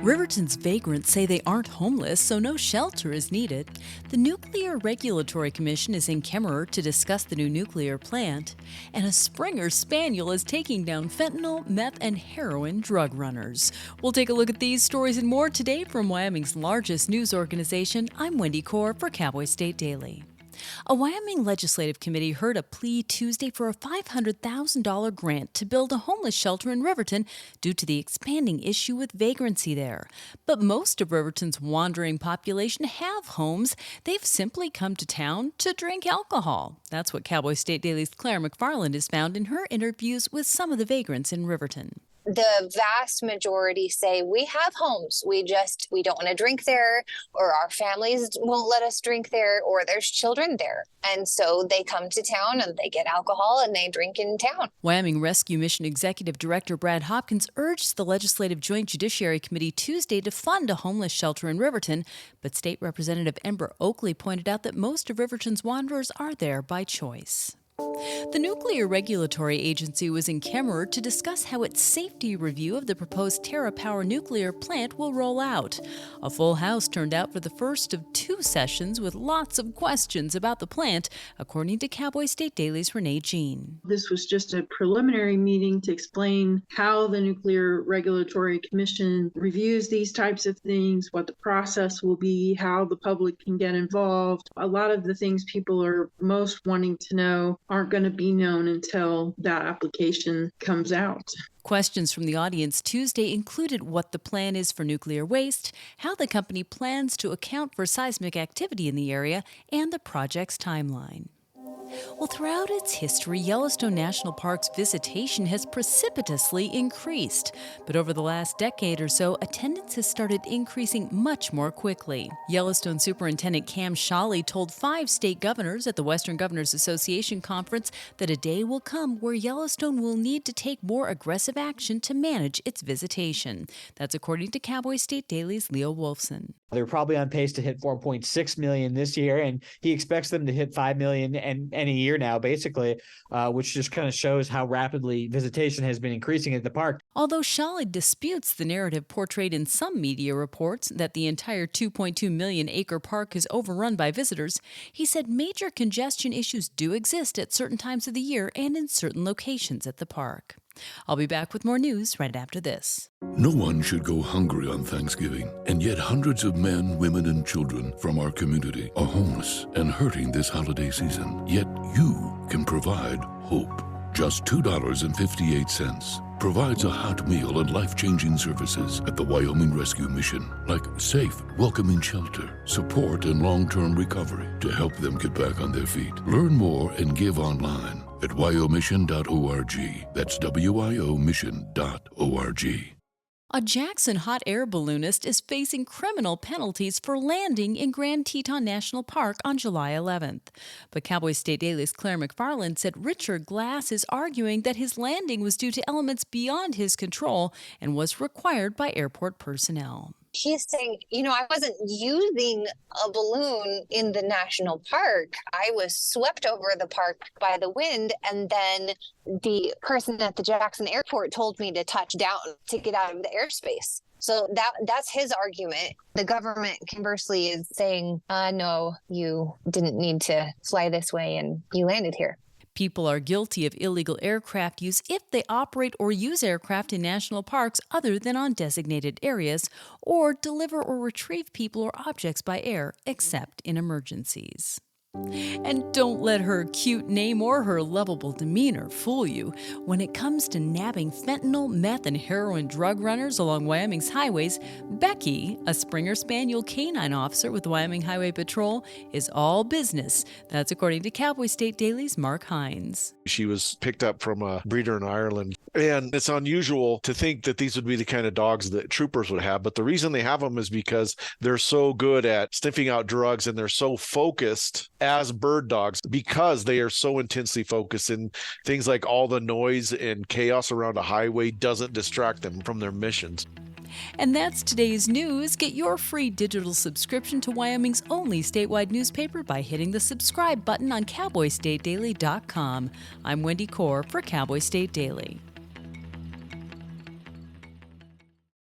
Riverton's vagrants say they aren't homeless, so no shelter is needed. The Nuclear Regulatory Commission is in Kemmerer to discuss the new nuclear plant. And a Springer Spaniel is taking down fentanyl, meth, and heroin drug runners. We'll take a look at these stories and more today from Wyoming's largest news organization. I'm Wendy Kaur for Cowboy State Daily. A Wyoming legislative committee heard a plea Tuesday for a $500,000 grant to build a homeless shelter in Riverton due to the expanding issue with vagrancy there. But most of Riverton's wandering population have homes. They've simply come to town to drink alcohol. That's what Cowboy State Daily's Claire McFarland has found in her interviews with some of the vagrants in Riverton. The vast majority say we have homes. We don't want to drink there, or our families won't let us drink there, or there's children there. And so they come to town and they get alcohol and they drink in town. Wyoming Rescue Mission Executive Director Brad Hopkins urged the Legislative Joint Judiciary Committee Tuesday to fund a homeless shelter in Riverton, but State Representative Ember Oakley pointed out that most of Riverton's wanderers are there by choice. The Nuclear Regulatory Agency was in Kemmerer to discuss how its safety review of the proposed Terra power nuclear plant will roll out. A full house turned out for the first of two sessions with lots of questions about the plant, according to Cowboy State Daily's Renee Jean. This was just a preliminary meeting to explain how the Nuclear Regulatory Commission reviews these types of things, what the process will be, how the public can get involved. A lot of the things people are most wanting to know aren't going to be known until that application comes out. Questions from the audience Tuesday included what the plan is for nuclear waste, how the company plans to account for seismic activity in the area, and the project's timeline. Well, throughout its history, Yellowstone National Park's visitation has precipitously increased. But over the last decade or so, attendance has started increasing much more quickly. Yellowstone Superintendent Cam Shawley told 5 state governors at the Western Governors Association conference that a day will come where Yellowstone will need to take more aggressive action to manage its visitation. That's according to Cowboy State Daily's Leo Wolfson. They're probably on pace to hit 4.6 million this year, and he expects them to hit 5 million and a year now, basically, which just kind of shows how rapidly visitation has been increasing at the park. Although Shawley disputes the narrative portrayed in some media reports that the entire 2.2 million acre park is overrun by visitors, he said major congestion issues do exist at certain times of the year and in certain locations at the park. I'll be back with more news right after this. No one should go hungry on Thanksgiving, and yet hundreds of men, women, and children from our community are homeless and hurting this holiday season. Yet you can provide hope. Just $2.58 provides a hot meal and life-changing services at the Wyoming Rescue Mission, like safe, welcoming shelter, support, and long-term recovery to help them get back on their feet. Learn more and give online at wyomission.org. That's wyomission.org. A Jackson hot air balloonist is facing criminal penalties for landing in Grand Teton National Park on July 11th. But Cowboy State Daily's Claire McFarland said Richard Glass is arguing that his landing was due to elements beyond his control and was required by airport personnel. He's saying, I wasn't using a balloon in the national park. I was swept over the park by the wind, and then the person at the Jackson airport told me to touch down to get out of the airspace. So that's his argument. The government, conversely, is saying, no, you didn't need to fly this way and you landed here. People are guilty of illegal aircraft use if they operate or use aircraft in national parks other than on designated areas, or deliver or retrieve people or objects by air, except in emergencies. And don't let her cute name or her lovable demeanor fool you. When it comes to nabbing fentanyl, meth, and heroin drug runners along Wyoming's highways, Becky, a Springer Spaniel canine officer with Wyoming Highway Patrol, is all business. That's according to Cowboy State Daily's Mark Hines. She was picked up from a breeder in Ireland. And it's unusual to think that these would be the kind of dogs that troopers would have. But the reason they have them is because they're so good at sniffing out drugs, and they're so focused as bird dogs because they are so intensely focused, and things like all the noise and chaos around a highway doesn't distract them from their missions. And that's today's news. Get your free digital subscription to Wyoming's only statewide newspaper by hitting the subscribe button on CowboyStateDaily.com. I'm Wendy Kaur for Cowboy State Daily.